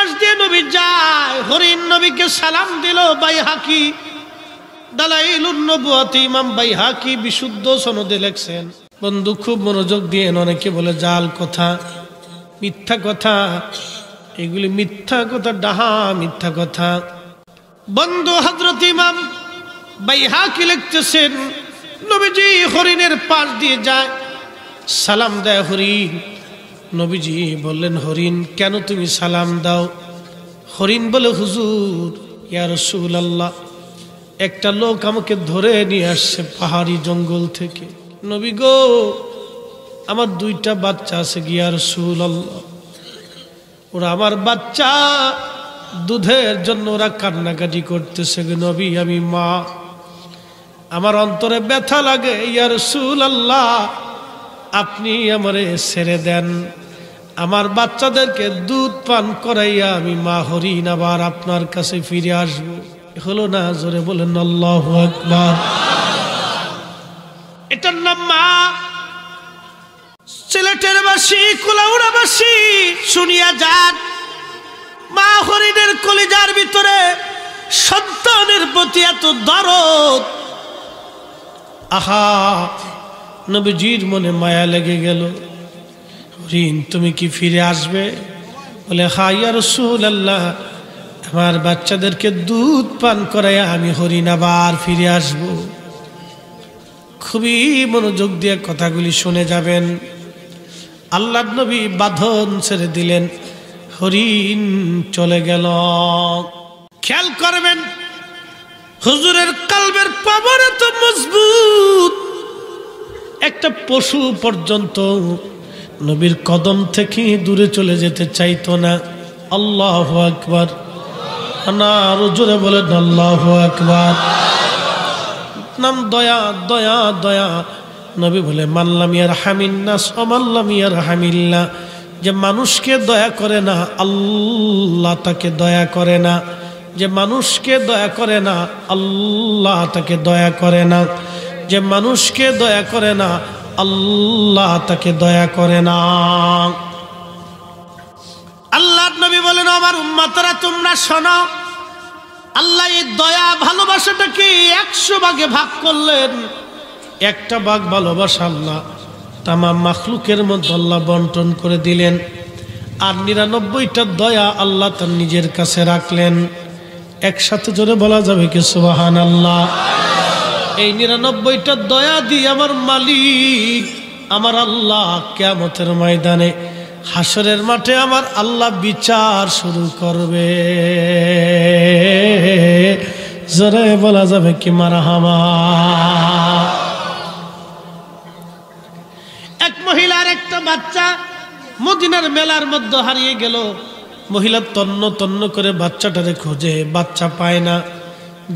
পাশ দিয়ে নবী যায়, হরিণ নবীকে সালাম দিল। বাইহাকি দালাইলুন নবুয়াত ইমাম বাইহাকি বিশুদ্ধ সনদে লেখছেন। বন্ধু খুব মনোযোগ দিয়ে, অনেকে বলে জাল কথা, মিথ্যা কথা, এগুলি মিথ্যা কথা, ডাহা মিথ্যা কথা। বন্ধু হযরত ইমাম বাইহাকি লিখতেছেন, নবীজি হরিণের পাশ দিয়ে যায়, সালাম দেয় হরিণ। নবীজি বললেন, হরিণ কেন তুমি সালাম দাও? হরিণ বলে, হুজুর ইয়া রাসূলুল্লাহ, একটা লোক আমাকে ধরে নিয়ে আসছে পাহাড়ি জঙ্গল থেকে। নবী গো, আমার দুইটা বাচ্চা আছে ইয়া রাসূলুল্লাহ, ওরা আমার বাচ্চা, দুধের জন্য ওরা কান্নাকাটি করতেছে। নবী আমি মা, আমার অন্তরে ব্যথা লাগে, ইয়া রাসূলুল্লাহ আপনি আমারে ছেড়ে দেন, আমার বাচ্চাদেরকে দুধ পান করাইয়া আমি মা হরিণ আবার আপনার কাছে ফিরে আসবো। হলো না? জোরে বলেন আল্লাহু আকবার। এটার নাম মা। সিলেটের বাসী, কুলাউড়া বাসী শুনিয়া যান, মা হরিণের কলিজার ভিতরে সন্তানের প্রতি এত দরদ। আহা, নবীজির মনে মায়া লেগে গেল। হরিণ তুমি কি ফিরে আসবে? বলে, হ্যাঁ ইয়া রাসূলুল্লাহ, আমার বাচ্চাদেরকে দুধ পান করাইয়া আমি হরিণ আবার ফিরে আসব। খুবই মনোযোগ দিয়ে কথাগুলি শুনে যাবেন। আল্লাহর নবী বাঁধন ছেড়ে দিলেন, হরিণ চলে গেল। খেয়াল করবেন, হুজুরের কলবের পাওয়ার এত মজবুত, একটা পশু পর্যন্ত নবীর কদম থেকে দূরে চলে যেতে চাইতো না। আল্লাহু আকবার। আরো জোরে বলেন আল্লাহু আকবার। নাম দয়া, দয়া, দয়া। নবী বলে, মাল্লাম ইয়ারহামিন নাস ওয়া মাল্লাম ইয়ারহামিল্লাহ, যে মানুষকে দয়া করে না আল্লাহ তাকে দয়া করে না, যে মানুষকে দয়া করে না আল্লাহ তাকে দয়া করে না, যে মানুষকে দয়া করে না আল্লাহ তাকে দয়া করে না। আল্লাহর নবী বলেন, আমার উম্মতরা তোমরা শোনো, আল্লাহ এই দয়া ভালোবাসাটাকে 100 ভাগে ভাগ করলেন। একটা ভাগ ভালোবাসা আল্লাহ তামাম মাখলুকের মধ্যে আল্লাহ বন্টন করে দিলেন, আর 99টা দয়া আল্লাহ তার নিজের কাছে রাখলেন। একসাথে জোরে বলা যাবে কি সুবহানাল্লাহ? এই 99টা দয়া দিয়ে আমার মালিক, আমার আল্লাহ কিয়ামতের ময়দানে, হাসরের মাঠে আমার আল্লাহ বিচার শুরু করবে। জোরে বলা যাবে কি মারহাবা? এক মহিলার একটা বাচ্চা মদিনার মেলার মধ্যে হারিয়ে গেল। মহিলা তন্ন তন্ন করে বাচ্চাটারে খোঁজে, বাচ্চা পায় না।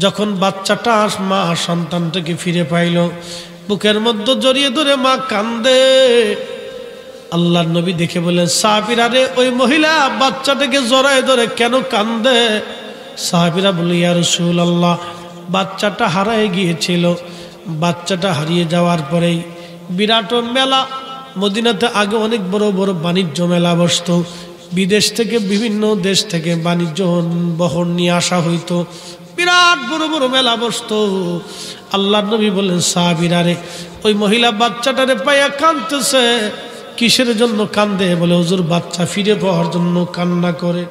যখন বাচ্চাটা মা সন্তানটাকে ফিরে পাইল, বুকের মধ্যে জড়িয়ে ধরে মা কান্দে। আল্লাহর নবী দেখে বলেন, সাহাবীরা রে, ওই মহিলা বাচ্চাটাকে জড়ায় ধরে কেন কান্দে? সাহাবীরা বলে, ইয়া রাসূলুল্লাহ, বাচ্চাটা হারিয়ে গিয়েছিল। বাচ্চাটা হারিয়ে যাওয়ার পরেই বিরাট মেলা, মদিনাতে আগে অনেক বড় বড় বাণিজ্য মেলা বসতো, বিদেশ থেকে বিভিন্ন দেশ থেকে বাণিজ্য বহর নিয়ে আসা হইতো, বিরাট বড় বড় মেলা বসতো। আল্লাহর নবী বললেন, সাহাবীরা রে, ওই মহিলা বাচ্চাটারে পাইয়া কাঁদতেছে। কিসের জন্য কান্দে? বলে, হুজুর বাচ্চা ফিরে পাওয়ার জন্য কান্না করে।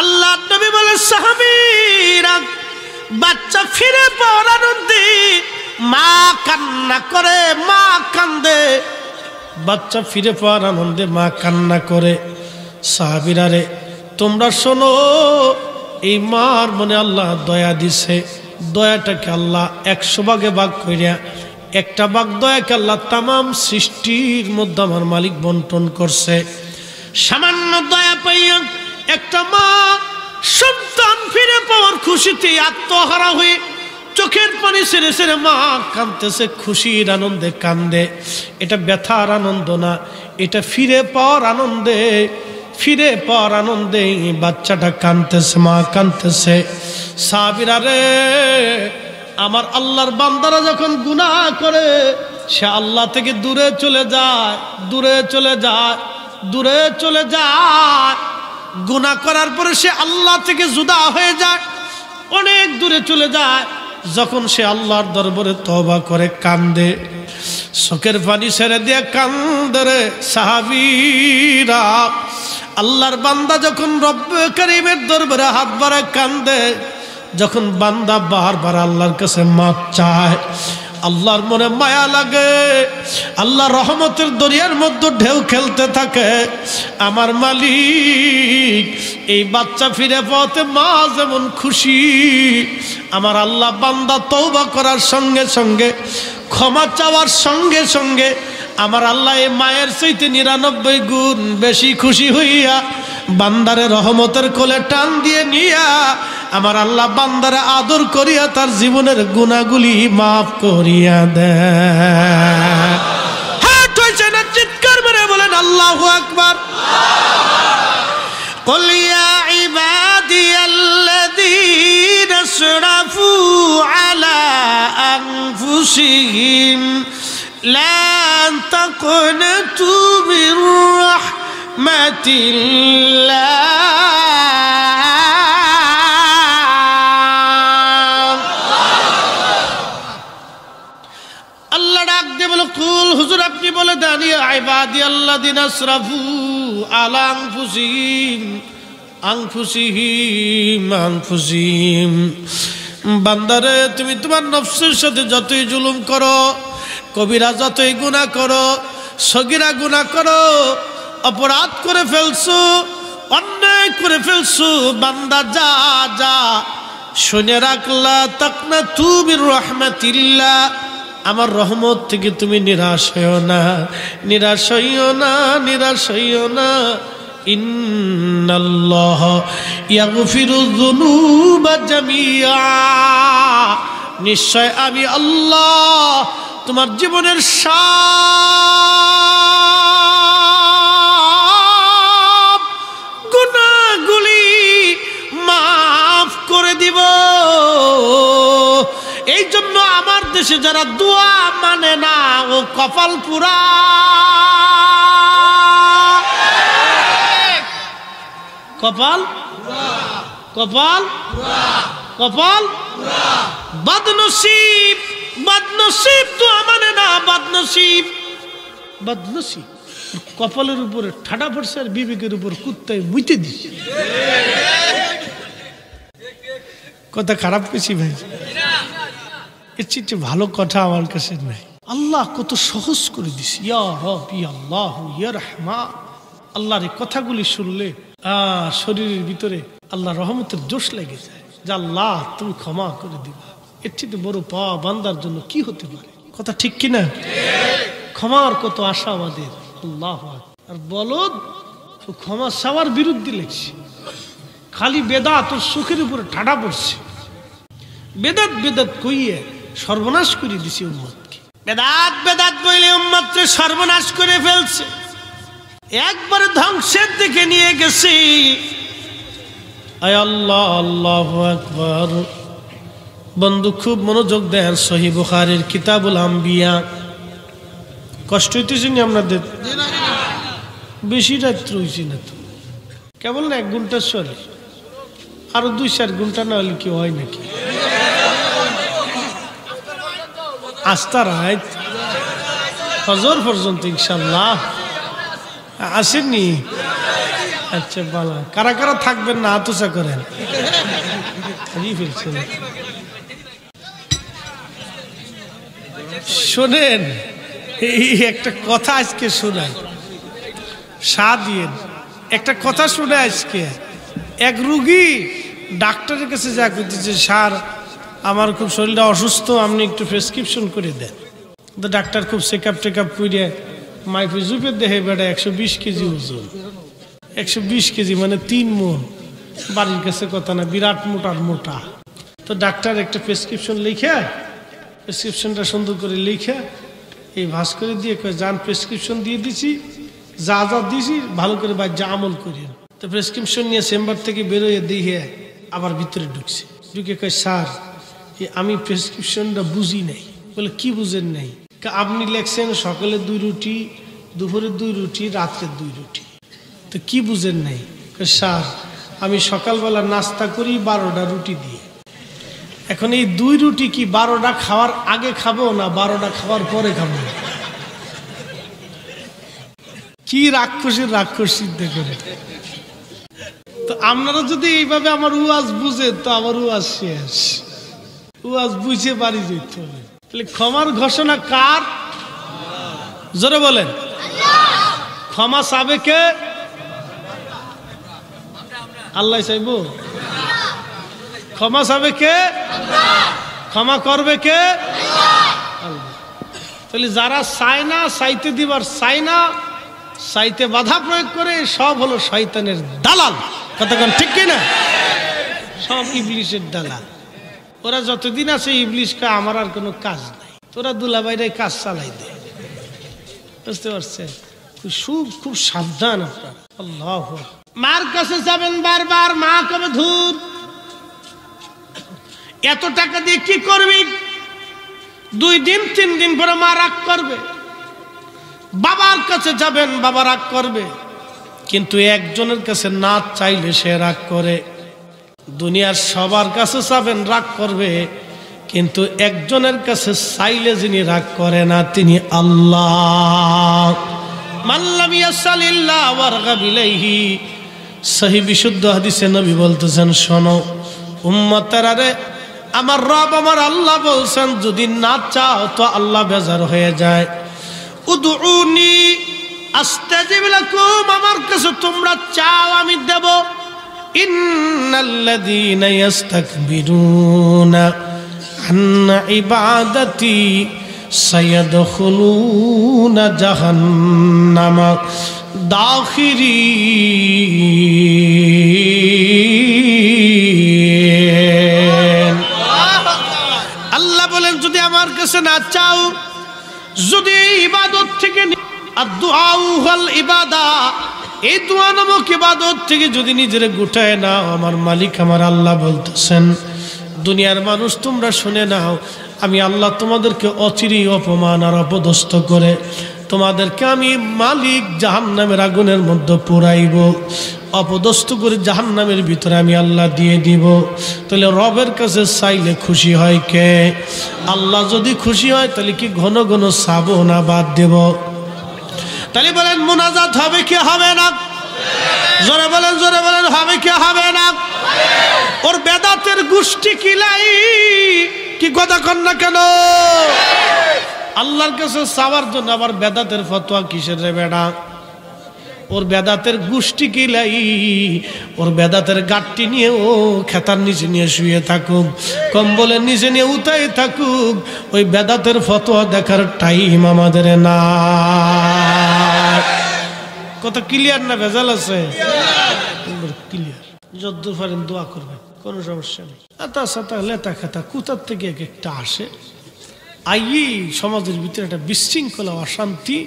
আল্লাহর নবী বলেন, সাহাবীরা, বাচ্চা ফিরে পাওয়ার আনন্দে মা কান্না করে, মা কান্দে। বাচ্চা ফিরে পাওয়ার আনন্দে মা কান্না করে। সাহাবীরা রে, তোমরা শোনো, এই মার মনে আল্লাহ দয়া দিছে। দয়াটাকে আল্লাহ 100 ভাগে ভাগ করিয়া একটা ভাগ দয়াকে আল্লাহ তামাম সৃষ্টির মধ্যে আমার মালিক বন্টন করছে। সামান্য দয়া পাইয়া একটা মা সন্তান ফিরে পাওয়ার খুশিতে আত্মহারা হয়ে চোখের পানি ছেড়ে ছেড়ে মা কাঁদতেছে, খুশির আনন্দে কান্দে। এটা ব্যথার আনন্দ না, এটা ফিরে পাওয়ার আনন্দে। ফিরে পাওয়ার আনন্দে বাচ্চাটা কাঁদতেছে, মা কাঁদতেছে। সাহাবীরা রে, আমার আল্লাহর বান্দারা যখন গুনাহ করে, সে আল্লাহ থেকে দূরে চলে যায়, দূরে চলে যায়, দূরে চলে যায়। গুনাহ করার পরে সে আল্লাহ থেকে জুদা হয়ে যায়, অনেক দূরে চলে যায়। যখন সে আল্লাহর দরবারে তওবা করে কান্দে, চোখের পানি ছেড়ে দিয়ে কান্দে রে সাহাবীরা। আল্লাহর বান্দা যখন রব্ব কারীমের দরবারে হাত বাড়ায় কান্দে, যখন বান্দা বারবার আল্লাহর কাছে মাপ চায়, আল্লাহর মনে মায়া লাগে, আল্লাহ রহমতের দরিয়ার মধ্যে ঢেউ খেলতে থাকে। আমার মালিক এই বাচ্চা ফিরে পাওয়াতে মা যেমন খুশি, আমার আল্লাহ বান্দা তওবা করার সঙ্গে সঙ্গে, ক্ষমা চাওয়ার সঙ্গে সঙ্গে আমার আল্লাহ এই মায়ের চাইতে 99 গুণ বেশি খুশি হইয়া বান্দারে রহমতের কোলে টান দিয়ে নিয়া আমার আল্লাহ বান্দারে আদর করিয়া তার জীবনের গুনাহগুলি মাফ করিয়া দেয়। হ্যাঁ হইছে না? চিৎকার মেরে বলেন আল্লাহু আকবার। قل يا عبادي الذين اسرفوا على أنفسهم لا تقنطوا من رحمة الله। আল্লাহ ডাক দিয়ে বলে, কুল হুজুর আপনি বলে দেন, ইয়া ইবাদি আল্লাযিনা আসরাফু আলা আনফুসিহিম। বান্দারে তুমি তোমার নফসের সাথে যতই জুলুম করো, কবিরা যতই গুনাহ করো, সগীরা গুনাহ করো, অপরাধ করে ফেলছো, অন্যায় করে ফেলছো, বান্দা যা যা শুনে রাখলা তাকনাতু মির রাহমাতিল্লাহ, আমার রহমত থেকে তুমি নিরাশ হইও না, নিরাশ হইও না, নিরাশ হইও না। ইন্নাল্লাহ ইয়াগফিরুয যুনুবা জামিআ, নিশ্চয় আমি আল্লাহ তোমার জীবনের সব গুনাহগুলি মাফ করে দিব। এই জন্য আমার দেশে যারা দোয়া মানে না ও কপাল পুরা। কপাল কপাল কপাল বদনসিব, বদনসিব দোয়া মানে না, বদনসিব বদনসিব। কপালের উপরে ঠাডা পড়ছে আর বিবেকের উপর কুত্তায় মুইতে দিচ্ছে। কথা খারাপ কিছু ভাই, এর চেয়ে ভালো কথা আমার কাছে নাই। আল্লাহ কত সহজ করে দিছে, ইয়া রব ইয়া আল্লাহ ইয়া রহমান। আল্লাহর এই কথাগুলি শুনলে শরীরের ভিতরে আল্লাহ রহমতের জোশ লেগে যায় যে আল্লাহ তুমি ক্ষমা করে দিবা। এর চেয়ে বড় পাওয়া বান্দার জন্য কি হতে পারে? কথা ঠিক কিনা? ক্ষমার কত আশা আমাদের। আল্লাহ আর বলদ ক্ষমা চাওয়ার বিরুদ্ধে লেগছে, খালি বেদাত ও সুখের উপরে ঠাডা পড়ছে। বেদাত বেদাত কইয়ে সর্বনাশ করে দিছে উম্মতকে। বেদাত বেদাত বইলে উম্মতকে সর্বনাশ করে ফেলছে, একবারে ধ্বংসের দিকে নিয়ে গেছে। আয় আল্লাহ, আল্লাহু আকবার। বন্ধু খুব মনোযোগ দেন, সহিহ বুখারীর কিতাবুল আম্বিয়া। কষ্ট হইতেছে নি আপনাদের? বেশি রাত্র হয়েছি না তো, কেবল না 1 ঘন্টা চলে, আরো 2-4 ঘন্টা না হলে কি হয় নাকি? আস্তা রাত ফজর পর্যন্ত ইনশাল্লাহ আসেননি? আচ্ছা বালা, কারা কারা থাকবেন না আতসা করেন। শোনেন, এই একটা কথা আজকে শোনাই, একটা কথা শুনে আজকে এক রুগী ডাক্তারের কাছে যা করতেছে, স্যার আমার খুব শরীরটা অসুস্থ, আপনি একটু প্রেসক্রিপশন করে দেন। তো ডাক্তার খুব চেকআপ টেকআপ করে মাইফে জুপে দেখে বেটা 120 কেজি ওজন, 120 কেজি মানে 3 মণ, বাড়ির কাছে কথা না, বিরাট মোটার মোটা। তো ডাক্তার একটা প্রেসক্রিপশন লিখে, প্রেসক্রিপশনটা সুন্দর করে লিখে এই ভাস করে দিয়ে কয়, যান প্রেসক্রিপশন দিয়ে দিছি, যা যা দিছি ভালো করে বা যা আমল করেন। তো প্রেসক্রিপশন নিয়ে চেম্বার থেকে বেরোয় দিয়ে আবার ভিতরে ঢুকছে, ঢুকে কয়, স্যার আমি প্রেসক্রিপশনটা বুঝি নাই। বলে কি বুঝেন নাই? আপনি লেখছেন সকালে 2 রুটি, দুপুরে 2 রুটি, রাত্রে 2 রুটি। তো কি বুঝেন নাই? স্যার আমি সকালবেলা নাস্তা করি 12টা রুটি দিয়ে, এখন এই 2 রুটি কি 12টা খাওয়ার আগে খাবো না 12টা খাওয়ার পরে খাবো? কি রাক্ষস সিদ্ধ করে। তো আপনারা যদি এইভাবে আমার ওয়াজ বুঝে তো আমার ওয়াজ শেষ, ওয়াজ বুঝে বাড়ি যেতে হবে। তাহলে ক্ষমার ঘোষণা কার? জোরে বলেন। ক্ষমা চাবে কে? আল্লাহ চাইব। ক্ষমা চাবে কে? ক্ষমা করবে কে? আল্লাহ। তাহলে যারা চায় না, চাইতে দিবার চায় না, চাইতে বাধা প্রয়োগ করে, সব হলো শয়তানের দালাল। কতক্ষণ ঠিক কিনা? সব ইবলিশের দালাল। ওরা যতদিন আছে ইবলিশকে আমার আর কোনো কাজ নাই, তোরা দুলাভাইরাই কাজ চালাই দেয়। বুঝতে পারছেন? খুব সাবধান আপনারা। আল্লাহ। মার কাছে যাবেন বারবার, মা কবে ধুর এত টাকা দিয়ে কি করবি? 2 দিন 3 দিন পরে মা রাগ করবে। বাবার কাছে যাবেন, বাবা রাগ করবে। কিন্তু একজনের কাছে না চাইলে সে রাগ করে। দুনিয়ার সবার কাছে যাবেন, রাগ করবে, কিন্তু একজনের কাছে চাইলে যিনি রাগ করে না তিনি আল্লাহ। মাল্লাম ইয়াসালিল্লাহ ওয়ারগা বিলাইহি। সহিহ বিশুদ্ধ হাদিসে নবী বলতেছেন, শোনো উম্মতেরা রে, আমার রব আমার আল্লাহ বলছেন যদি না চাও তো আল্লাহ বেজার হয়ে যায়। উদউনি আস্তাজিব লাকুম, আমার কাছে তোমরা চাও আমি দেব। ইন্নাল্লাযীনা ইস্তাকবিরুনা আন ইবাদাতি সায়াদখুলুনা জাহান্নামা দাখিরিন। আল্লাহ বলেন যদি আমার কাছে না চাও, যদি ইবাদত থেকে আদ-দুআউ ওয়াল ইবাদা, এই দোয়া নামক ইবাদত থেকে যদি নিজেরে গুটায় নাও, আমার মালিক আমার আল্লাহ বলতেছেন, দুনিয়ার মানুষ তোমরা শুনে নাও, আমি আল্লাহ তোমাদেরকে অচিরেই অপমান আর অপদস্থ করে তোমাদেরকে আমি মালিক জাহান্নামের আগুনের মধ্যে পুরাইব, অপদস্থ করে জাহান্নামের ভিতরে আমি আল্লাহ দিয়ে দিব। তাহলে রবের কাছে চাইলে খুশি হয় কে? আল্লাহ যদি খুশি হয় তাহলে কি ঘন ঘন চাবো না বাদ দেব? তাহলে বলেন মুনাজাত হবে কি হবে না? জোরে বলেন, জোরে বলেন, হবে কি হবে না? ওর বেদাতের গোষ্ঠী কিলাই কি কথা কন না কেন? আল্লাহর কাছে চাওয়ার জন্য আবার বেদাতের ফতোয়া কিসের রে বেড়া? ওর বেদাতের গোষ্ঠী কিলাই, ওর বেদাতের গাঁটটি নিয়ে ও খেতার নিচে নিয়ে শুয়ে থাকুক, কম্বলের নিচে নিয়ে উঠাই থাকুক, ওই বেদাতের ফতোয়া দেখার টাইম আমাদের না। কত ক্লিয়ার না ভেজাল আছে? ক্লিয়ার। যদ্দূর পারেন দোয়া করবেন, কোনো সমস্যা নেই। আতা সাতা লেতা খাতা কোথার থেকে এক একটা আসে, আইয়ে সমাজের ভিতরে একটা বিশৃঙ্খলা অশান্তি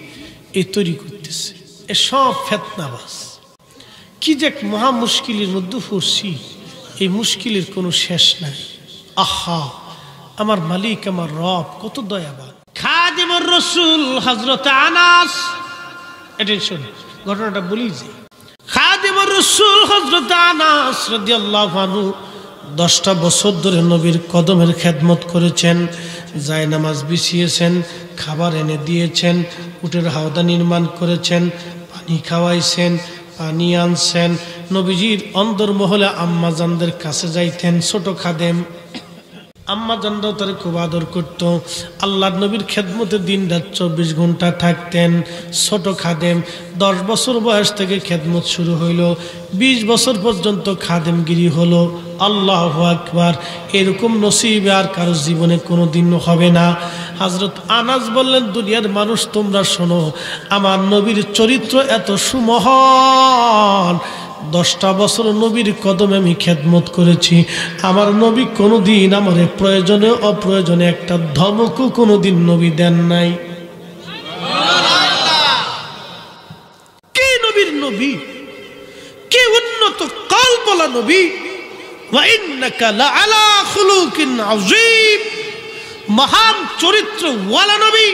এই তৈরি করতেছে। এসব ফেতনাবাজ। কি যে মহা মুশকিলের মধ্যে পড়ছি, এই মুশকিলের কোনো শেষ নাই। আহা, আমার মালিক আমার রব কত দয়াবান। খাদিমুর রাসূল হযরত আনাস, অ্যাটেনশন, ঘটনাটা বলি যে খাদিমুর রাসূল হযরত আনাস রাদিয়াল্লাহু আনহু 10টা বছর ধরে নবীর কদমের খেদমত করেছেন, জায়নামাজ বিছিয়েছেন, খাবার এনে দিয়েছেন, উটের হাওদা নির্মাণ করেছেন, পানি খাওয়াইছেন, পানি আনছেন। নবীজির অন্দরমহলে আম্মাজানদের কাছে যাইতেন, ছোট খাদেম। আম্মাজানরাও তারে খুব আদর করত। আল্লাহর নবীর খেদমতে দিন রাত 24 ঘন্টা থাকতেন। ছোট খাদেম, 10 বছর বয়স থেকে খেদমত শুরু হইল, 20 বছর পর্যন্ত খাদেমগিরি হলো। আল্লাহু আকবার। এরকম নসিব আর কারো জীবনে কোনোদিন হবে না। হযরত আনাস বললেন, দুনিয়ার মানুষ তোমরা শোনো, আমার নবীর চরিত্র এত সুমহান, 10টা বছর নবীর কদমে আমি খেদমত করেছি, আমার নবী কোনোদিন আমার প্রয়োজনে অপ্রয়োজনে একটা ধমকও কোনোদিন নবী দেন নাই। কে নবীর নবী, কে উন্নত কলবলা নবী। ওয়া ইন্নাকা লাআলা খুলুকিন আযীম, মহান চরিত্র ওয়ালা নবী।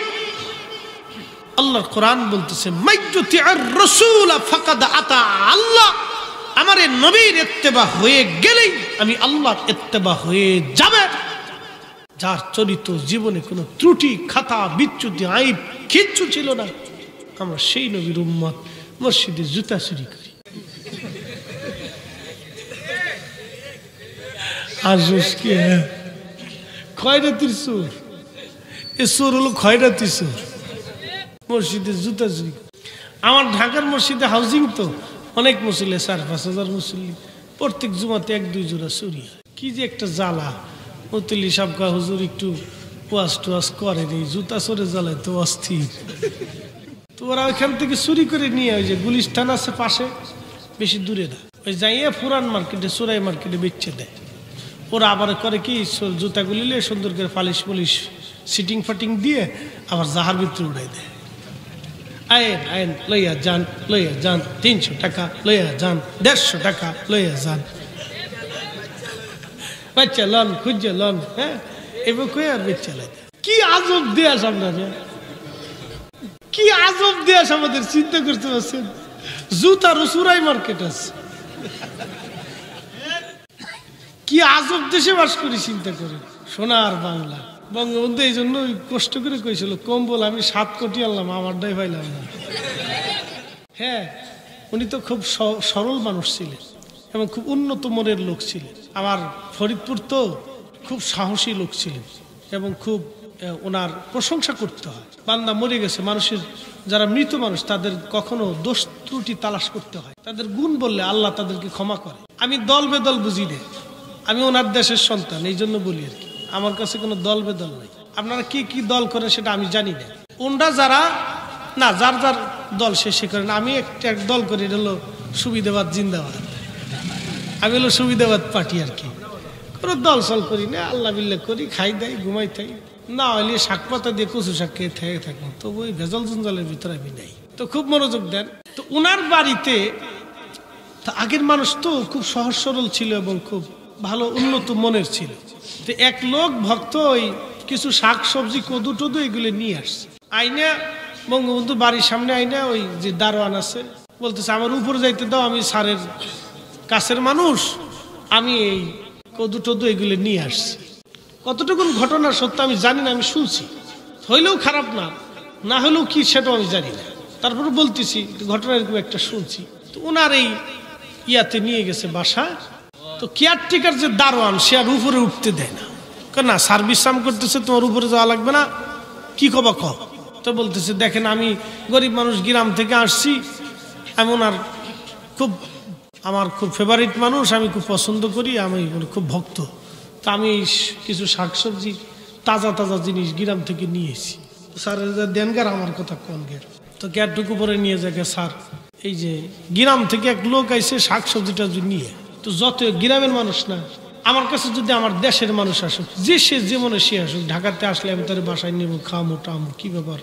আল্লাহর কোরআন বলতেছে, মাইয়ুতি'আর রাসূল ফাকাদ আতা আল্লাহ, আমার একবারে নবীর ইত্তেবা হয়ে গেলেই আমি আল্লাহর ইত্তেবা হয়ে যাবে। যার চরিত্র জীবনে কোনো ত্রুটি খাতা বিচ্যুতি আইব কিচ্ছু ছিল না, আমরা সেই নবীর উম্মত মসজিদে জুতা চুরি করি। আর কি খয়রাতির চোর, এ চোর হলো খয়রাতি চোর, মসজিদে জুতা চুরি। আমার ঢাকার মসজিদে হাউজিং তো অনেক মুসল্লি, 4-5 হাজার মুসল্লি, প্রত্যেক জুমাতে 1-2 জোড়া চুরি হয়। কি যে একটা জ্বালা। মতুল্লি সাবকা হুজুর একটু ওয়াজ টোয়াজ করে এই জুতা চোরে জ্বালায় তো অস্থির। তো ওরা ওইখান থেকে চুরি করে নিয়ে ওই যে গুলিস্তান আছে পাশে, বেশি দূরে না, ওই যাইয়া পুরান মার্কেটে চোরাই মার্কেটে বেচে দেয়। ওরা আবার করে কি জুতাগুলি নিয়ে সুন্দর করে পালিশ পলিশ সিটিং ফাটিং দিয়ে আবার জাহার ভিতরে উড়াই দেয়। আইন আইন লইয়া যান, লইয়া যান, 300 টাকা লইয়া যান, 150 টাকা লইয়া যান, বাচ্চা লন খুঁজে লন। হ্যাঁ, এবার কই আর বেচা লাগে। কি আজব দেশ আপনারা, কি আজব দেশ আমাদের, চিন্তা করতে পারছেন? জুতার চুরাই মার্কেট আছে, কি আজব দেশে বাস করি চিন্তা করে। সোনার বাংলা। বঙ্গবন্ধু এই জন্য কষ্ট করে কইছিল, কম্বল আমি 7 কোটি আনলাম, আমারটাই পাইলাম না। হ্যাঁ, উনি তো খুব সরল মানুষ ছিলেন এবং খুব উন্নত মনের লোক ছিলেন। আমার ফরিদপুর তো খুব সাহসী লোক ছিলেন এবং খুব ওনার প্রশংসা করতে হয়। বান্দা মরে গেছে, মানুষের যারা মৃত মানুষ তাদের কখনো দোষ ত্রুটি তালাশ করতে হয়, তাদের গুণ বললে আল্লাহ তাদেরকে ক্ষমা করে। আমি দল বেদল বুঝি না, আমি ওনার দেশের সন্তান, এই জন্য বলি আর কি। আমার কাছে কোনো দল বেদল নাই। আপনারা কি কি দল করেন সেটা আমি জানি না। ওনরা যারা না, যার যার দল সে করেন, আমি এক দল করি, এটা হলো সুবিধাবাদ জিন্দাবাদ। আমি হলো সুবিধাবাদ পার্টি আর কি। কোনো দল সল করি না, আল্লাহ বিল্লাহ করি, খাই দেয়, ঘুমাই থাই, না হলে শাক পাতা দিয়ে কচু শাক খেয়ে থেকে থাকবো, তবু ওই ভেজল জঞ্জালের ভিতরে আমি নেই। তো খুব মনোযোগ দেন। তো ওনার বাড়িতে আগের মানুষ তো খুব সহজ সরল ছিল এবং খুব ভালো উন্নত মনের ছিল। তো এক লোক ভক্ত ওই কিছু শাক সবজি কদু টদু এগুলো নিয়ে আসছে, আইনা বঙ্গবন্ধু বাড়ির সামনে আইনা ওই যে দারোয়ান আছে বলতেছে, আমার উপরে যাইতে দাও, আমি স্যারের কাছের মানুষ, আমি এই কদু টদু এগুলো নিয়ে আসছি। কতটুকুন ঘটনা সত্য আমি জানি না, আমি শুনছি, হইলেও খারাপ না, না হলেও কি সেটাও আমি জানি না, তারপরে বলতেছি ঘটনা এরকম একটা শুনছি। তো ওনার এই ইয়াতে নিয়ে গেছে বাসা। তো কেয়ারটেকার যে দারোয়ান সে আর উপরে উঠতে দেয় না, না সার্ভিস সাম করতেছে, তোমার উপরে যাওয়া লাগবে না, কি কবা ক। তো বলতেছে, দেখেন আমি গরিব মানুষ, গ্রাম থেকে আসছি, আমি ওনার আমার খুব ফেভারিট মানুষ, আমি খুব পছন্দ করি, আমি খুব ভক্ত। তা আমি কিছু শাকসবজি তাজা তাজা জিনিস গ্রাম থেকে নিয়ে এসেছি, স্যারের দেন গার আমার কথা কোন গের। তো গ্যারটুকু পরে নিয়ে যায়, স্যার এই যে গ্রাম থেকে এক লোক আইসে শাকসবজিটা নিয়ে, তো যত গ্রামের মানুষ না, আমার কাছে যদি আমার দেশের মানুষ আসুক, যে সে যেমনে সে আসুক, ঢাকাতে আসলে আমি তার বাসায় নেবো, খামো টামো, কি ব্যাপার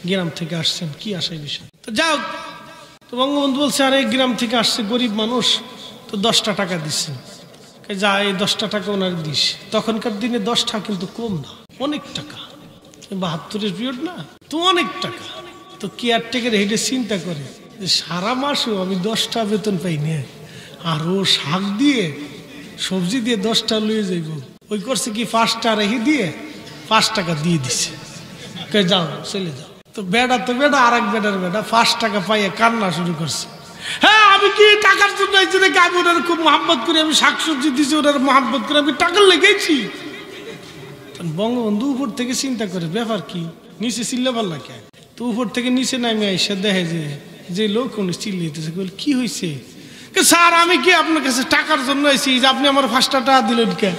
গ্রাম থেকে আসছেন, কি আসাই বিষয়। তো যাও, তো বঙ্গবন্ধু বলছে, আরে গ্রাম থেকে আসছে গরিব মানুষ, তো 10টা টাকা দিচ্ছে, যা এই 10টা টাকা ওনার দিস। তখনকার দিনে 10টা কিন্তু কম না, অনেক টাকা, 72-এর পিরিয়ড না, তো অনেক টাকা। তো কেয়ারটেকার হেঁটে চিন্তা করে যে সারা মাসও আমি 10টা বেতন পাই না, আর ও শাক দিয়ে সবজি দিয়ে 10টা লয়ে যাইব, ওই করছে কি 5টা রেখে দিয়ে 5 টাকা দিয়ে দিছে, যাও চলে যাও। তো বেড়া আর এক বেড়ার বেড়া 5 টাকা পাইয়ে কান্না শুরু করছে, হ্যাঁ আমি কি টাকার জন্য আইছি নাকি, আমি ওনার খুব মহাব্বত করি, আমি শাকসবজি দিছি ওনার মহাব্বত করে, আমি টাকা লেগেছি। বঙ্গবন্ধু উপর থেকে চিন্তা করে ব্যাপার কি, নিচে চিল্লা পাল্লা কে। তো উপর থেকে নিচে নামে এসে দেখে যে লোক উনি চিল্লাইতেছে, কি হয়েছে, স্যার আমি কি আপনার কাছে টাকার জন্য আইছি, যে আপনি আমার 5টা টাকা দিলেন কে।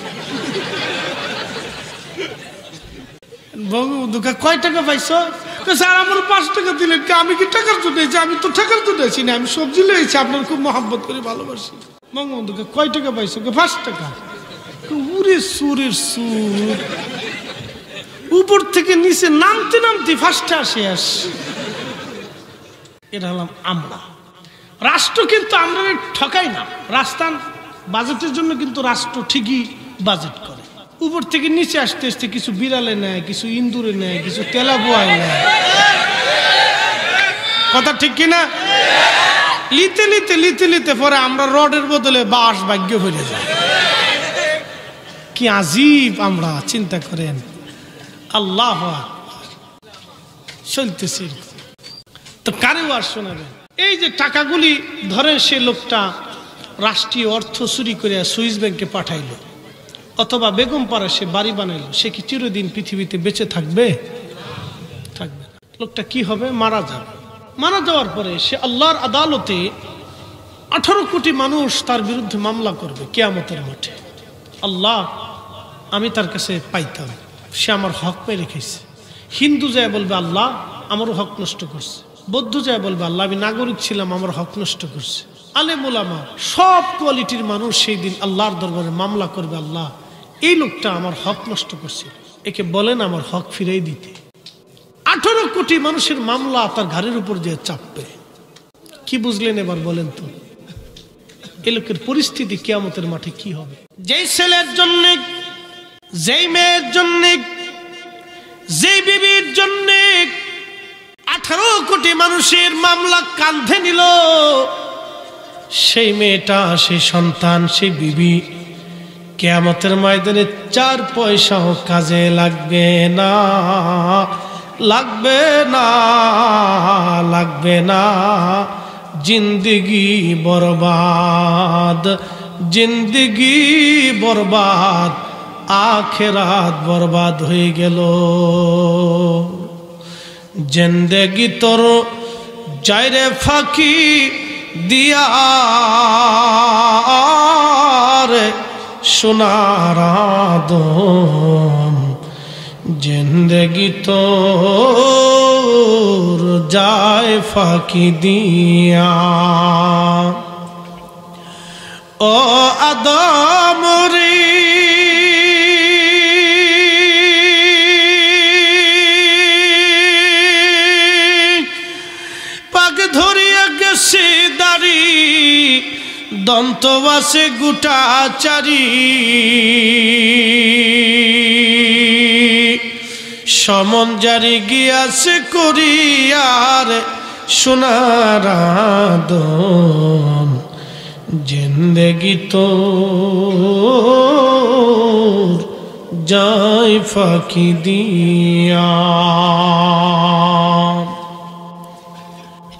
বঙ্গবন্ধু কয় টাকা পাইছো, স্যার আমার 5 টাকা দিলেন কে, আমি কি টাকার জন্য আইছি, আমি তো টাকার জন্য আইছি না, আমি সবজি লইছি, আপনার খুব মহাব্বত করে ভালোবাসি। বঙ্গবন্ধু কয় টাকা পাইছো, 5 টাকা। উরে সুরের সুর, উপর থেকে নিচে নামতে নামতে 5টা শেষ। এটা হলাম আমরা। রাষ্ট্র কিন্তু আমরা ঠকাই না, রাস্তার বাজেটের জন্য কিন্তু রাষ্ট্র ঠিকই বাজেট করে। উপর থেকে নিচে আসতে আসতে কিছু বিড়ালে নেয়, কিছু ইন্দুরে নেয়, কিছু তেলাপোয়ায় নেয়, কথা ঠিক কিনা? লিতে লিতে লিতে লিতে পরে আমরা রডের বদলে বাঁশ ভাগ্য হয়ে যাই। কি আজীব আমরা, চিন্তা করেন। আল্লাহ চলতেছি তো কারেও আর শোনাবেন। এই যে টাকাগুলি ধরেন সে লোকটা রাষ্ট্রীয় অর্থ চুরি করে সুইস ব্যাংকে পাঠাইলো, অথবা বেগম পাড়া সে বাড়ি বানাইলো, সে কি চিরদিন পৃথিবীতে বেঁচে থাকবে? থাকবে না। লোকটা কি হবে? মারা যাবে। মারা যাওয়ার পরে সে আল্লাহর আদালতে 18 কোটি মানুষ তার বিরুদ্ধে মামলা করবে কিয়ামতের মাঠে। আল্লাহ, আমি তার কাছে পাইতাম, সে আমার হক পেয়ে রেখেছে। হিন্দু যায় বলবে আল্লাহ আমারও হক নষ্ট করছে, বৌদ্ধ যায় বলবে আল্লাহ আমি নাগরিক ছিলাম আমার হক নষ্ট করছে। আলেম ওলামা সব কোয়ালিটির মানুষ সেই দিন আল্লাহর দরবারে মামলা করবে, আল্লাহ এই লোকটা আমার হক নষ্ট করছে, একে বলেন আমার হক ফিরিয়ে দিতে। 18 কোটি মানুষের মামলা তার ঘাড়ের উপর দিয়ে চাপবে। কি বুঝলেন এবার বলেন তো এ লোকের পরিস্থিতি কিয়ামতের মাঠে কি হবে? যেই ছেলের জন্য, যেই মেয়ের জন্য, যেই বিবির জন্য 18 কোটি মানুষের মামলা কাঁধে নিল, সেই মেয়েটা, সেই সন্তান, সেই বিবি কিয়ামতের ময়দানে 4 পয়সাও কাজে লাগবে না, লাগবে না, লাগবে না। জিন্দগি বরবাদ, জিন্দগি বরবাদ, আখেরাত বরবাদ হয়ে গেল। জিন্দগি তোর যাইরে ফাঁকি দিয়া রে সোনার আদম, জিন্দগি তোর যায় ফাঁকি দিয়া। ও আদম রে পাক ধরিয়া গেছে দাড়ি, দন্ত বাসে গোটা চারি, সমন জারি গিয়াছে করিয়ার সোনার আদম, জিন্দগি তোর যায় ফাঁকি দিয়া।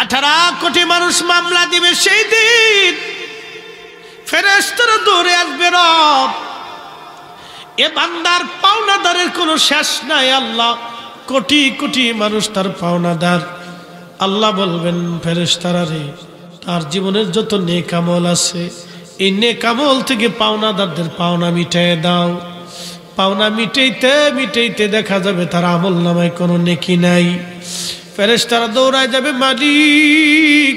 18 কোটি মানুষ মামলা দিবে সেই দিন, ফেরেশতারা দৌড়ে আসবে, রব এ বান্দার পাওনাদারের কোনো শেষ নাই। আল্লাহ কোটি কোটি মানুষ তার পাওনাদার। আল্লাহ বলবেন ফেরেশতারা রে, তার জীবনের যত নেক আমল আছে এই নেক আমল থেকে পাওনাদারদের পাওনা মিটাইয়ে দাও। পাওনা মিটাইতে মিটাইতে দেখা যাবে তার আমল নামায় কোনো নেকি নাই। ফেরেশতারা দৌড়ায় যাবে, মালিক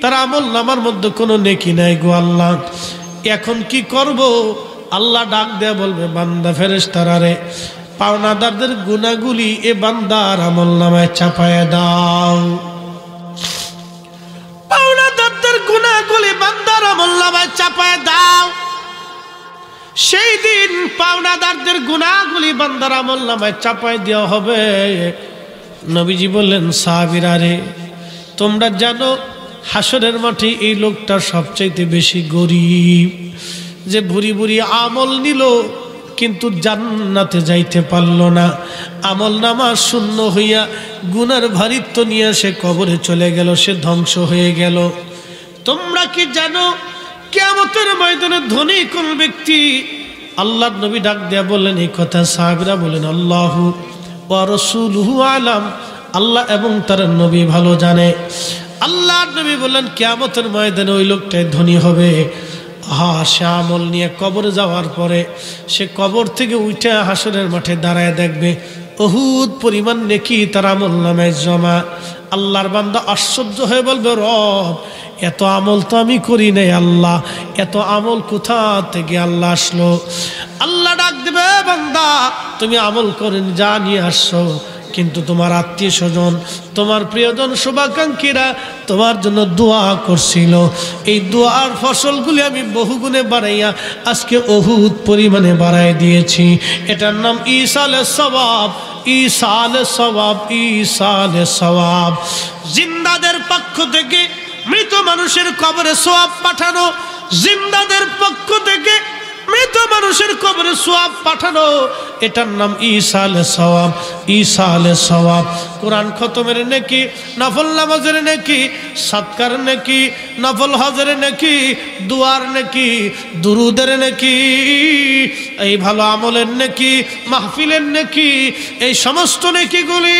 তার আমল নামার মধ্যে কোনো নেকি নাই গো আল্লাহ, এখন কি করব? আল্লাহ ডাক দেয়া বলবে, বান্দা ফেরেশতারা রে, পাওনাদারদের গুনাহগুলি এ বান্দার আমল নামায় চাপায়া দাও। পাওনাদারদের গুনাহগুলি বান্দার আমল নামায় চাপায়া দাও। সেই দিন পাওনাদারদের গুনাহগুলি বান্দার আমল নামায় চাপায় দেওয়া হবে। নবীজি বললেন, সাহাবীরা রে, তোমরা জানো হাসরের মাঠে এই লোকটা সবচাইতে বেশি গরিব, যে ভুরি ভুরি আমল নিল কিন্তু জান্নাতে যাইতে পারল না। আমল নামা শূন্য হইয়া গুনার ভারিত্ব নিয়ে সে কবরে চলে গেল, সে ধ্বংস হয়ে গেল। তোমরা কি জানো কিয়ামতের ময়দানে ধনী কোন ব্যক্তি? আল্লাহর নবী ডাক দেয়া বললেন এই কথা। সাহাবীরা বলেন, আল্লাহু ওয়া রাসূলুহু আলাম, আল্লাহ এবং তার নবী ভালো জানে। আল্লাহর নবী বললেন কিয়ামতের ময়দানে ওই লোকটাই ধনী হবে। সে আমল নিয়ে কবরে যাওয়ার পরে সে কবর থেকে উঠে হাসরের মাঠে দাঁড়ায় দেখবে বহুত পরিমাণ নেকি তার আমল নামে জমা। আল্লাহর বান্দা আশ্চর্য হয়ে বলবে, রব এত আমল তো আমি করি নাই, আল্লাহ এত আমল কোথা থেকে আল্লাহ আসলো? আল্লাহ ডাক দেবে, বান্দা তুমি আমল করেন যা নিয়ে আসছো, কিন্তু তোমার আত্মীয় স্বজন, তোমার প্রিয়জন, শুভাকাঙ্ক্ষীরা তোমার জন্য দোয়া করছিল। এই দোয়ার ফসলগুলি আমি বহুগুণে বাড়াইয়া আজকে অহুত পরিমাণে বাড়াই দিয়েছি। এটার নাম ইসালে সওয়াব, ইসালে সওয়াব, ইসালে সওয়াব। জিন্দাদের পক্ষ থেকে মৃত মানুষের কবরে সওয়াব পাঠানো, জিন্দাদের পক্ষ থেকে মৃত মানুষের কবরে সওয়াব পাঠানো, এটার নাম ইসালে সওয়াব। ইসালে সওয়াব কোরআন খতমের নেকি, নফল নামাজের নেকি, সাদকার নেকি, নফল হজের নেকি, দুয়ার নেকি, দুরুদের নেকি, এই ভালো আমলের নেকি, মাহফিলের নেকি, এই সমস্ত নেকিগুলি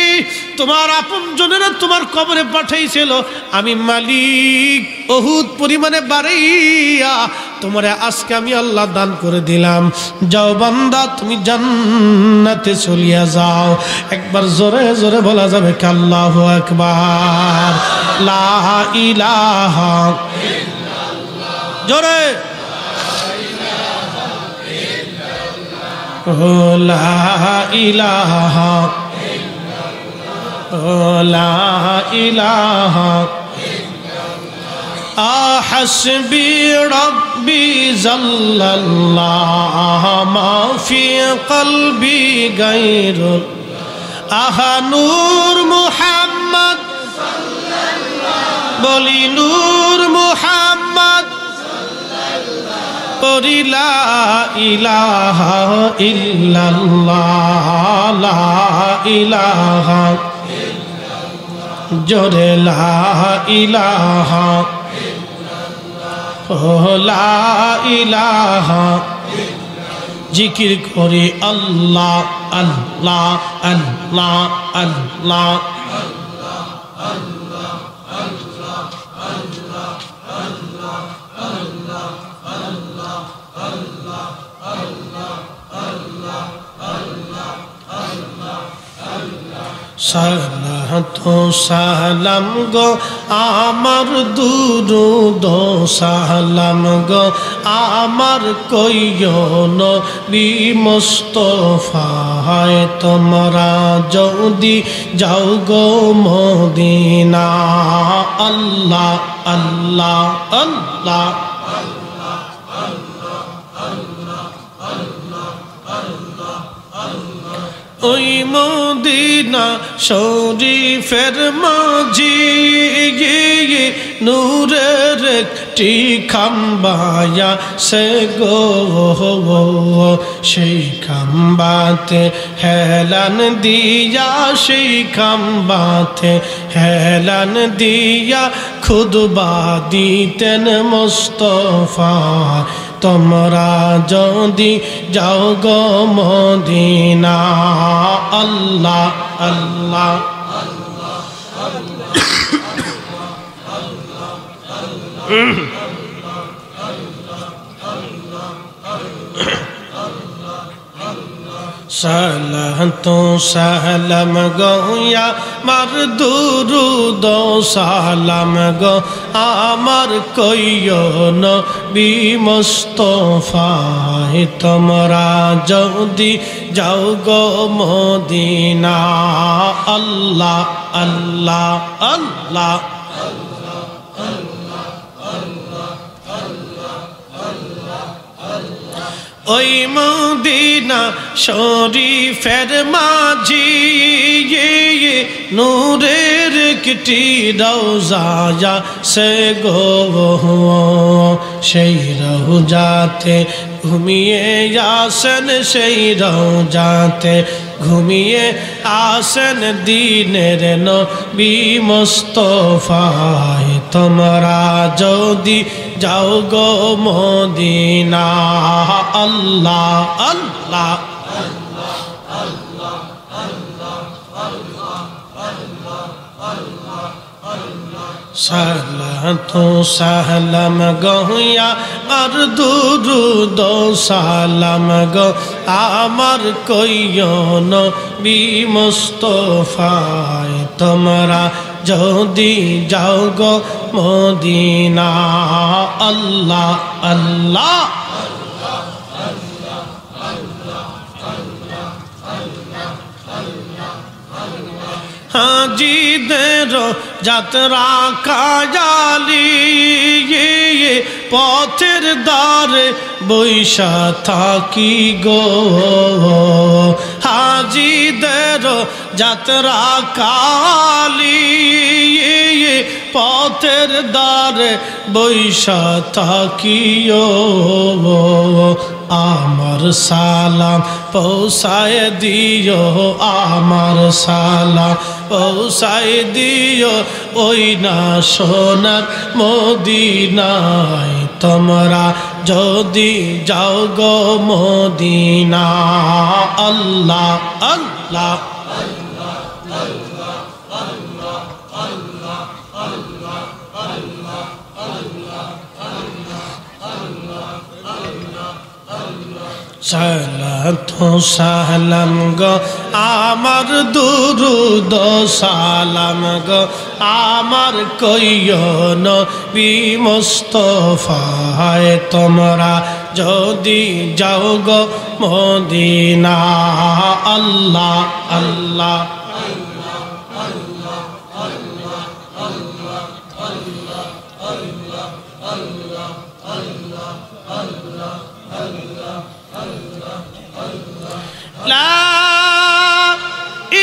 তোমার আপনজনেরা তোমার কবরে পাঠাইছিল। আমি মালিক বহুত পরিমাণে বাড়াইয়া তোমারে আজকে আমি আল্লাহ দান করে দিলাম। যাও বান্দা, তুমি জান্নাতে চলিয়া যাও। একবার জোরে জোরে বলা যাবে কি আল্লাহু আকবার, লা ইলাহা ইল্লাল্লাহ, জোরে লা ইলাহা ইল্লাল্লাহ, লা ইলাহা حسبي ربي جل الله ما في قلبي غير نور محمد بولي نور محمد قولي لا إله إلا الله لا إله جوري لا إله লা ইলাহা, জিকির করে আল্লাহ আল্লাহ আল্লাহ আল্লাহ সালাত সালাম গো আমার দুরূদ সালাম গো আমার কইও নবী মুস্তাফায়, তোমরা যদি যাও গো মদিনা। আল্লাহ আল্লাহ আল্লাহ ওই মদিনা শরীফের মাঝি নূরের একটি খাম্বায়া সে গো, সেই খাম্বাতে হেলান দিয়া, সেই খাম্বাতে হেলান দিয়া খুতবা দিতেন মুস্তাফা। তোমরা যদি যাও গো মদিনা। আল্লাহ আল্লাহ সালাত সালাম গোয়া মার দুরূদ সালাম গো আমার কইও নবী মুস্তাফায়, তোমরা যদি যাও গো মদিনা। আল্লাহ আল্লাহ আল্লাহ ওই মদিনা শরীফের মাঝি নূরের একটি রওজা সে গো, সেই রওজাতে ঘুমিয়ে আসেন, সেই রওজাতে ঘুমিয়ে আসেন দিনের নবী মুস্তাফায়। তোমরা যদি যাও গো মদিনা। আল্লাহ আল্লাহ সালাত সালাম গোয়া আর দুরূদ সালাম গো আমার কইও নবী মুস্তাফায়, তোমরা যদি যাও গো মদিনা। আল্লাহ আল্লাহ হাজিদের যাত্রা কাজালি পথের দ্বারে বৈশা থাকি গো হাজিদের যাত্রা কালী পথের দ্বারে বৈশা থাকিও আমার সালাম পৌঁছায় দিও আমার সালাম পৌঁছায় দিও ওই না সোনার মদিনায় তোমরা যদি যাও গো মদিনা আল্লাহ আল্লাহ সালাত সালাম গো আমার দুরুদ সালাম গো আমার কইও নবী মুস্তাফায় তোমরা যদি যাও গো মদিনা আল্লাহ আল্লাহ লা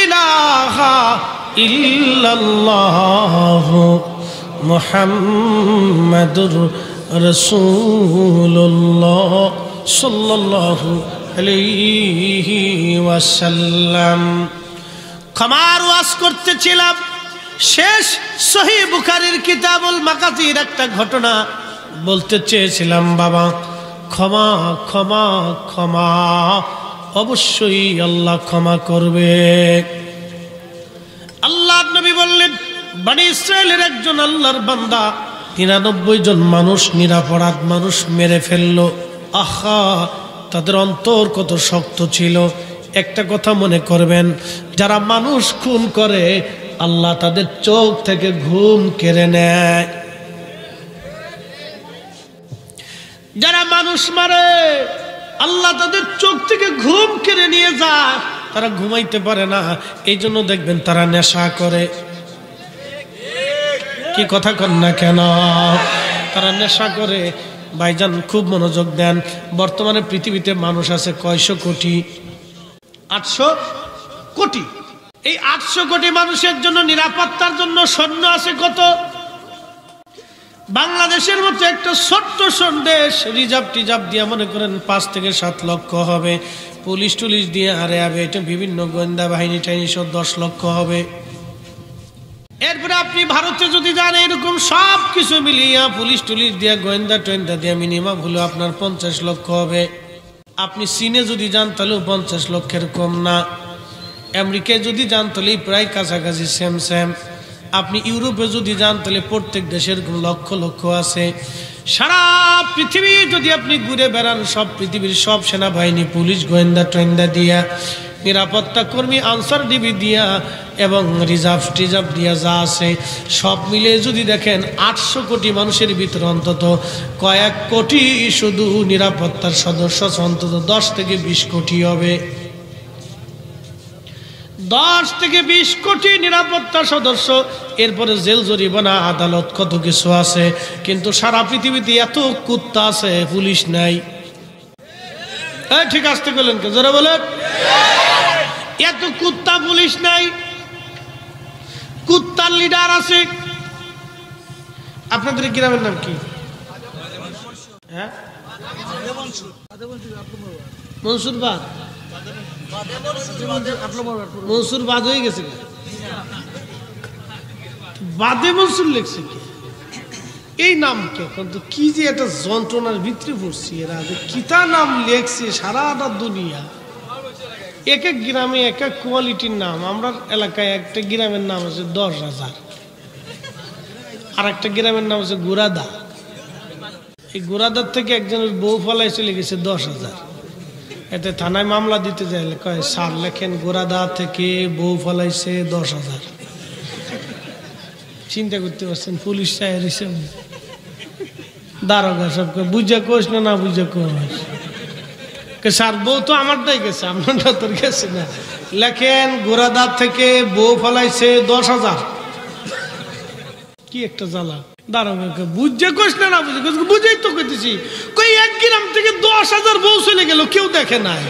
ইলাহা ইল্লাল্লাহ মুহাম্মাদুর রাসূলুল্লাহ সাল্লাল্লাহু আলাইহি ওয়াসাল্লাম। ক্ষমার ওয়াজ করতেছিলাম, শেষ সহিহ বুখারীর কিতাবুল মাগাজির একটা ঘটনা বলতে চেয়েছিলাম। বাবা ক্ষমা ক্ষমা ক্ষমা, অবশ্যই আল্লাহ ক্ষমা করবে। আল্লাহর নবী বললেন, বনি ইসরাইলের একজন আল্লাহর বান্দা ৯৩ জন মানুষ নিরপরাধ মানুষ মেরে ফেললো। আহা, তাদের অন্তর কত শক্ত ছিল। একটা কথা মনে করবেন, যারা মানুষ খুন করে আল্লাহ তাদের চোখ থেকে ঘুম কেড়ে নেয়। যারা মানুষ মারে আল্লাহ তাদের চোখ থেকে ঘুম কেড়ে নিয়ে যায়, তারা ঘুমাইতে পারে না। এই জন্য দেখবেন তারা নেশা করে। কি কথা কন না কেন? তারা নেশা করে। ভাইজান খুব মনোযোগ দেন। বর্তমানে পৃথিবীতে মানুষ আছে কয়শো কোটি? ৮০০ কোটি। এই ৮০০ কোটি মানুষের জন্য নিরাপত্তার জন্য সৈন্য আছে কত? বাংলাদেশের মতো একটা ছোট্ট দেশ, রিজার্ভ টিজার্ভ দিয়ে মনে করেন ৫ থেকে ৭ লক্ষ হবে। পুলিশ টুলিশ দিয়ে আরে হবে, এটা বিভিন্ন গোয়েন্দা বাহিনী টাইনি সব ১০ লক্ষ হবে। এরপরে আপনি ভারতে যদি যান, এরকম সব কিছু মিলিয়ে পুলিশ টুলিশ দিয়ে গোয়েন্দা টোয়েন্দা দিয়ে মিনিমাম হলো আপনার ৫০ লক্ষ হবে। আপনি চীনে যদি যান তাহলেও ৫০ লক্ষের কম না। আমেরিকায় যদি যান তাহলেই প্রায় কাছাকাছি সেম সেম। আপনি ইউরোপে যদি যান তাহলে প্রত্যেক দেশের লক্ষ লক্ষ আছে। সারা পৃথিবী যদি আপনি ঘুরে বেড়ান, সব পৃথিবীর সব সেনাবাহিনী পুলিশ গোয়েন্দা টোয়েন্দা দিয়া, নিরাপত্তা কর্মী আনসার ডিবি দিয়া এবং রিজার্ভ টিজার্ভ দিয়া যা আছে সব মিলে যদি দেখেন ৮০০ কোটি মানুষের ভিতরে অন্তত কয়েক কোটি শুধু নিরাপত্তার সদস্য, অন্তত ১০ থেকে ২০ কোটি হবে। ১০ থেকে ২০ কোটি নিরাপত্তা সদস্য। এরপরে জেল জরিমানা আদালত কত কিছু আছে। কিন্তু সারা পৃথিবীতে এত কুত্তা আছে, পুলিশ নাই। ঠিক আসতে বললেন কে? জোরে বলেন। এত কুত্তা, পুলিশ নাই। কুত্তার লিডার আছে। আপনাদের গ্রামের নাম কি? হ্যাঁ, মনসুরবাদ। মনসুরবাদ হয়ে গেছে, বাদে মনসুর লিখছে কি? এই নাম কে? কিন্তু কি যে একটা যন্ত্রণার ভিতরে পড়ছি, এরা যে কিতা নাম লেখছে সারাটা দুনিয়া। এক এক গ্রামে এক এক কোয়ালিটির নাম। আমরা এলাকায় একটা গ্রামের নাম আছে ১০,০০০, আর একটা গ্রামের নাম আছে গোরাদা। এই গোরাদার থেকে একজনের বউ ফলাই চলে গেছে ১০,০০০। এতে থানায় মামলা দিতে চাইলে কয় স্যার লেখেন গোরাদা থেকে বউ ফলাইছে ১০,০০০। চিন্তা করতে পারছেন? পুলিশ চাই দারোগা সবকে বুঝা কোস না, না বুঝা কোস। স্যার বউ তো আমারটাই গেছে, আপনারটা তোর গেছে না। লেখেন গোরাদা থেকে বউ ফলাইছে ১০,০০০। কি একটা জ্বালা। দারোগাকে বুঝে কইস না বুঝে কইস, বুঝেই তো কইতেছি। কই 1 গ্রাম থেকে 10,000 বউ চলে গেল, কেউ দেখে নাই।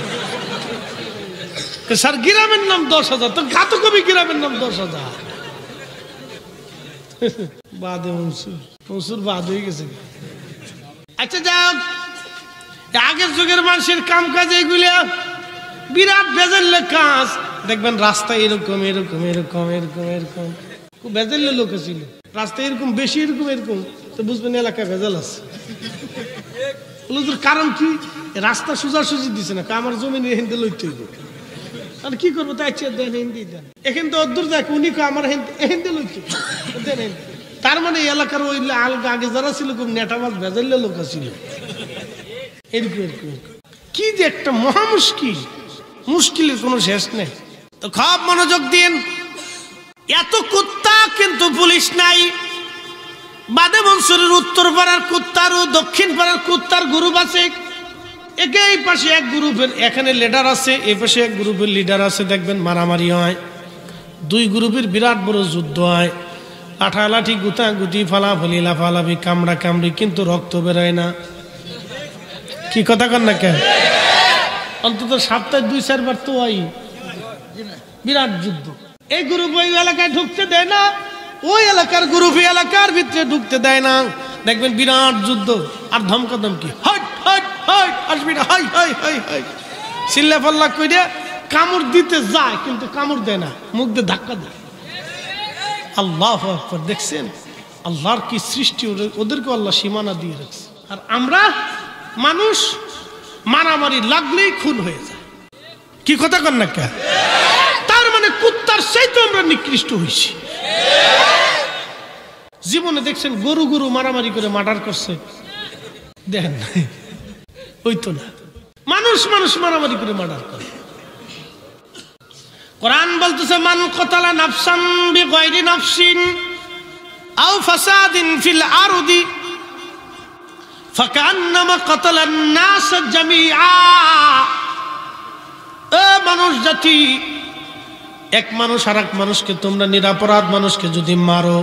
স্যার গ্রামের নাম 10,000, তো ঘাতক কবি গ্রামের নাম 10,000। বাদে মনসুর বাদ হয়ে গেছে। আচ্ছা যাক, আগের যুগের মানুষের কাম কাজ এগুলা বিরাট বেজাল্লে কাজ। দেখবেন রাস্তায় এরকম এরকম এরকম এরকম এরকম খুব বেজাল্লে লোক ছিল। রাস্তায় এরকম বেশি এরকম এরকম, তো বুঝবেন এলাকায় ভেজাল আছে। কারণ কি? রাস্তা সোজাসুজি দিছে না, আমার জমি হিন্দে লইতে হইব। আর কি করবো? তাই দেন হিন্দি দেন, এখান তো অদ্দূর দেখ উনি আমার হিন্দে লইতে দেন। তার মানে এলাকার ওই আগে যারা ছিল খুব নেটামাজ ভেজাল্লে লোক ছিল। এরকম এরকম কি যে একটা মহা মুশকিল, মুশকিলের কোনো শেষ নেই। তো খুব মনোযোগ দিন। এত কুত্তা কিন্তু পুলিশ নাই। বাদে মনসুরের উত্তর পাড়ার কুত্তার ও দক্ষিণ পাড়ার কুত্তার গ্রুপ আছে। একে এই পাশে এক গ্রুপের এখানে লিডার আছে, এই পাশে এক গ্রুপের লিডার আছে। দেখবেন মারামারি হয়, 2 গ্রুপের বিরাট বড় যুদ্ধ হয়। লাঠালাঠি, গুতাগুতি, ফালাফালি, লাফালাফি, কামড়া কামড়ি, কিন্তু রক্ত বেরোয় না। কি কথা কন না কেন? অন্তত সপ্তাহে 2-4 বার তো হয় বিরাট যুদ্ধ। এই গ্রুপ ওই এলাকায় ঢুকতে দেয় না, ওই এলাকার গ্রুপ এলাকার ভিতরে ঢুকতে দেয় না। দেখবেন বিরাট যুদ্ধ আর ধমকা ধমকি, হট হট হট, আসবি না, হাই হাই হাই হাই, চিল্লা পাল্লা কইরে কামড় দিতে যায়, কিন্তু কামড় দেয় না, মুখ দিয়ে ধাক্কা দেয়। আল্লাহু আকবার। দেখছেন আল্লাহর কি সৃষ্টি, ওদেরকে আল্লাহ সীমানা দিয়ে রাখছে। আর আমরা মানুষ মারামারি লাগলেই খুন হয়ে যায়। কি কথা কন না কে? তার মানে কুত্তার চাইতে আমরা নিকৃষ্ট হইছি। জীবনে দেখছেন গরু গরু মারামারি করে মার্ডার করছে? দেখেন ওই তো না, মানুষ মানুষ মারামারি করে মার্ডার করে। কোরআন বলতেছে, মান কতালা নাফসান বিগাইরি নাফসিন আও ফাসাদিন ফিল আরদি ফাকান্নামা কতালান নাস জামিআ। এ মানুষ জাতি, এক মানুষ আর এক মানুষকে তোমরা নিরাপরাধ মানুষকে যদি মারো,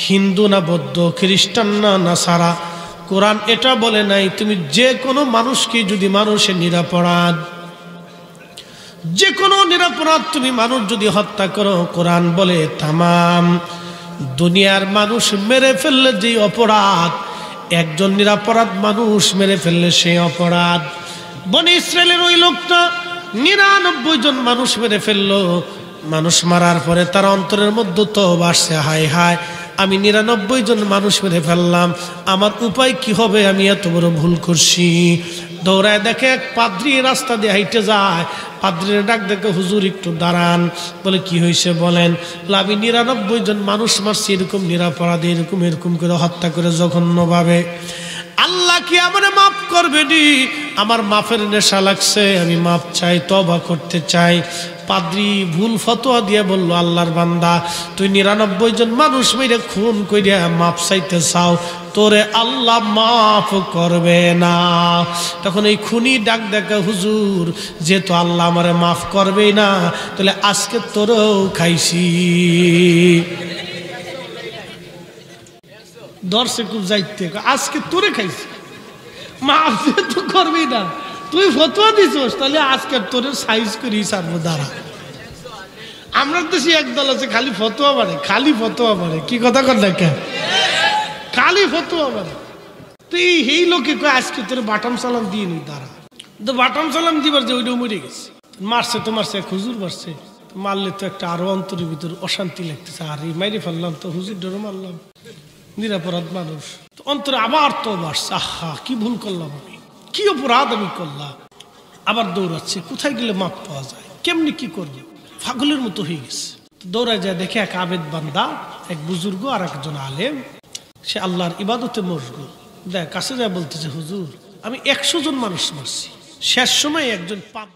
হিন্দু না বৌদ্ধ, খ্রিস্টান না নাসারা, কোরআন এটা বলে নাই তুমি যে কোনো মানুষকে যদি মানুষের নিরাপরাধ, যে কোনো নিরাপরাধ তুমি মানুষ যদি হত্যা করো, কোরআন বলে তামাম দুনিয়ার মানুষ মেরে ফেললে যে অপরাধ, একজন নিরাপরাধ মানুষ মেরে ফেললে সেই অপরাধ। বনি ইসরায়েলের ওই লোকটা 99 জন মানুষ মেরে ফেললো। মানুষ মারার পরে তার অন্তরের মধ্যে তওবা আসছে, হায় হায় আমি 99 জন মানুষ মেরে ফেললাম, আমার উপায় কি হবে, আমি এত বড় ভুল করছি। দৌড়ায় দেখে এক পাদ্রী রাস্তা দিয়ে হাইটে যায়। পাদ্রীর ডাক দেখে, হুজুর একটু দাঁড়ান। বলে কি হয়েছে বলেন? আমি 99 জন মানুষ মারছি, এরকম নিরাপরাধী, এরকম এরকম করে হত্যা করে জঘন্যভাবে। আল্লাহ কি আমার মাফ করবে নি? আমার মাফের নেশা লাগছে, আমি মাফ চাই, তওবা করতে চাই। পাদ্রী ভুল ফতোয়া দিয়ে বলল, আল্লাহর বান্দা তুই 99 জন মানুষ মেরে খুন কইরা মাফ চাইতে চাও, তোরে আল্লাহ মাফ করবে না। তখন এই খুনি ডাক দেখে, হুজুর যেহেতু আল্লাহ আমারে মাফ করবেই না, তাহলে আজকে তোরেও খাইছি। দর্শে খুব যাইতে, আজকে তোরে খাইছি, মাফ যেহেতু করবি না, তুই ফতোয়া দিছস, তাহলে আজকে তোরে সাইজ করি সারবো দাঁড়া। আমরা দেশে একদল আছে খালি ফতোয়া বাড়ে, খালি ফতোয়া বাড়ে। কি কথা কর না কেন? খালি ফতোয়া বাড়ে। তুই এই লোকে কয় আজকে তোরে বাটাম সালাম দিয়ে নি দাঁড়া, তো বাটাম সালাম দিবার যে ওইটাও মরে গেছে। মারছে তো মারছে, এক হুজুর মারছে, মারলে তো একটা আরো অন্তরের ভিতর অশান্তি লাগতেছে। আর এই মাইরে ফেললাম তো হুজুর ডরে মারলাম, নিরাপরাধ মানুষ, অন্তরে আবার তো বাড়ছে, আহা কি ভুল করলাম আমি, কি অপরাধ আমি করলাম। আবার দৌড়াচ্ছে, কোথায় গেলে মাপ পাওয়া যায়, কেমনি কি করবো, পাগলের মতো হয়ে গেছে। দৌড়ায় যায়, দেখে এক আবেদ বান্দা, এক বুজুর্গ আর একজন আলেম, সে আল্লাহর ইবাদতে মশগুল। দেখ কাছে যায় বলতেছে, হুজুর আমি 100 জন মানুষ মারছি, শেষ সময় একজন পাপ